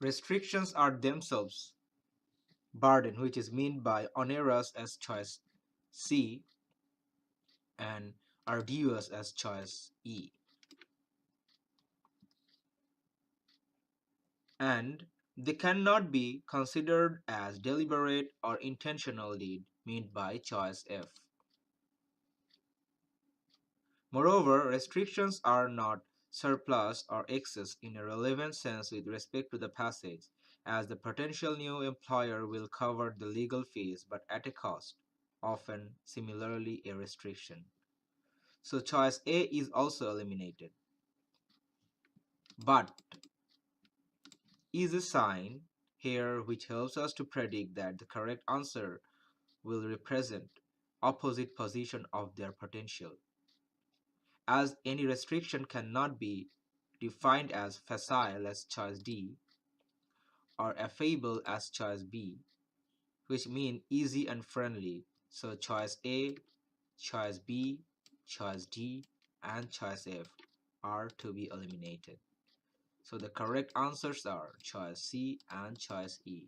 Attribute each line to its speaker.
Speaker 1: Restrictions are themselves burden, which is meant by onerous as choice C and arduous as choice E. And they cannot be considered as deliberate or intentional deed meant by choice F. Moreover, restrictions are not surplus or excess in a relevant sense with respect to the passage, as the potential new employer will cover the legal fees but at a cost, often similarly a restriction. So choice A is also eliminated. But is a sign here which helps us to predict that the correct answer will represent opposite position of their potential, as any restriction cannot be defined as facile as choice D or affable as choice B, which mean easy and friendly. So choice A, choice B, choice D, and choice F are to be eliminated. So the correct answers are choice C and choice E.